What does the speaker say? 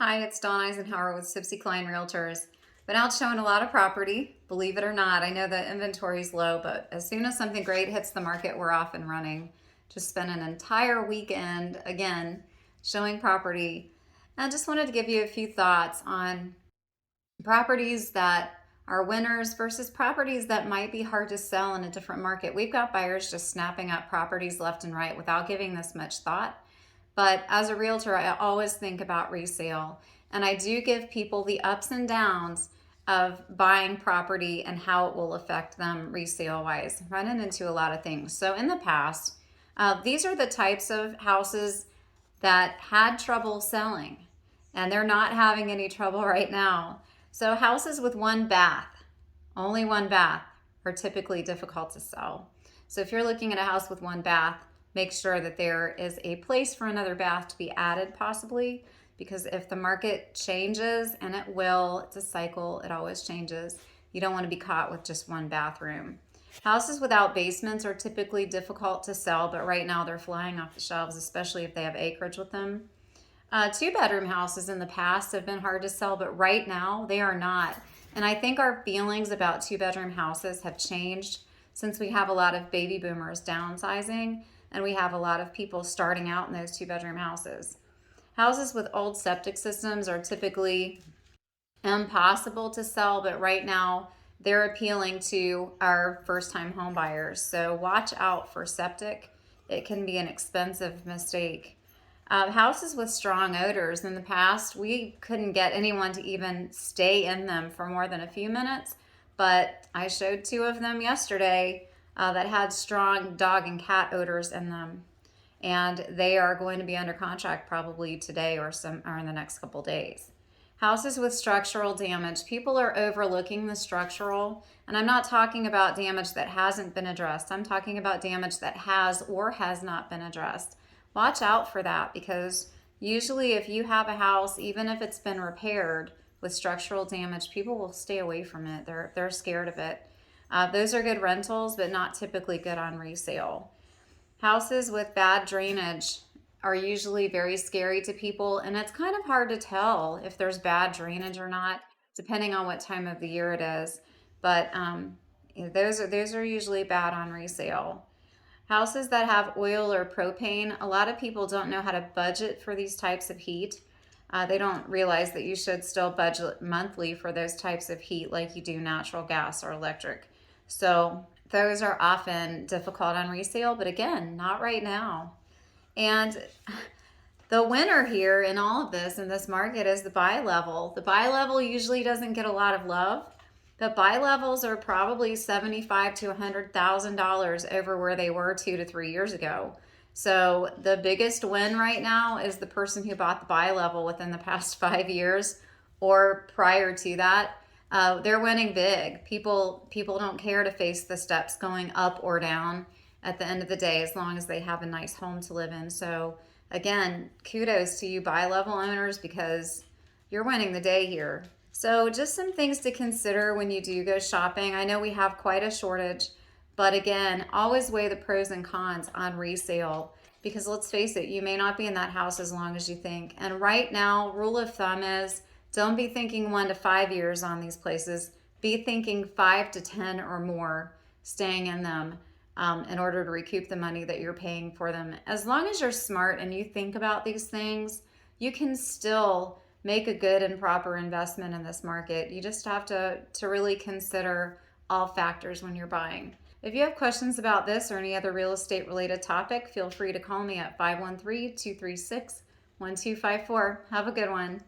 Hi, it's Dawn Isenhower with Sibcy Cline Realtors. Been out showing a lot of property, believe it or not. I know the inventory is low, but as soon as something great hits the market, we're off and running. Just spent an entire weekend, again, showing property. And I just wanted to give you a few thoughts on properties that are winners versus properties that might be hard to sell in a different market. We've got buyers just snapping up properties left and right without giving this much thought. But as a realtor, I always think about resale. And I do give people the ups and downs of buying property and how it will affect them resale wise, running into a lot of things. So in the past, these are the types of houses that had trouble selling, and they're not having any trouble right now. So houses with one bath, only one bath, are typically difficult to sell. So if you're looking at a house with one bath, make sure that there is a place for another bath to be added possibly, because if the market changes, and it will, it's a cycle, it always changes, you don't want to be caught with just one bathroom. Houses without basements are typically difficult to sell, but right now they're flying off the shelves, especially if they have acreage with them. Two-bedroom houses in the past have been hard to sell, but right now they are not. And I think our feelings about two-bedroom houses have changed since we have a lot of baby boomers downsizing and we have a lot of people starting out in those two-bedroom houses. Houses with old septic systems are typically impossible to sell, but right now they're appealing to our first-time home buyers. So watch out for septic. It can be an expensive mistake. Houses with strong odors, in the past, we couldn't get anyone to even stay in them for more than a few minutes, but I showed two of them yesterday that had strong dog and cat odors in them. And they are going to be under contract probably today or in the next couple days. Houses with structural damage. People are overlooking the structural, and I'm not talking about damage that hasn't been addressed. I'm talking about damage that has or has not been addressed. Watch out for that, because usually if you have a house, even if it's been repaired with structural damage, people will stay away from it. They're scared of it. Those are good rentals, but not typically good on resale. Houses with bad drainage are usually very scary to people, and it's kind of hard to tell if there's bad drainage or not, depending on what time of the year it is. But those are usually bad on resale. Houses that have oil or propane, a lot of people don't know how to budget for these types of heat. They don't realize that you should still budget monthly for those types of heat like you do natural gas or electric. So those are often difficult on resale, but again, not right now. And the winner here in all of this in this market is the buy level. The buy level usually doesn't get a lot of love. The buy levels are probably $75,000 to $100,000 over where they were 2 to 3 years ago. So the biggest win right now is the person who bought the buy level within the past 5 years or prior to that. They're winning big. People don't care to face the steps going up or down at the end of the day, as long as they have a nice home to live in. So again, kudos to you buy level owners, because you're winning the day here. So just some things to consider when you do go shopping. I know we have quite a shortage, but again, always weigh the pros and cons on resale, because let's face it, you may not be in that house as long as you think. And right now, rule of thumb is don't be thinking 1 to 5 years on these places. Be thinking 5 to 10 or more staying in them in order to recoup the money that you're paying for them. As long as you're smart and you think about these things, you can still make a good and proper investment in this market. You just have to really consider all factors when you're buying. If you have questions about this or any other real estate related topic, feel free to call me at 513-236-1254. Have a good one.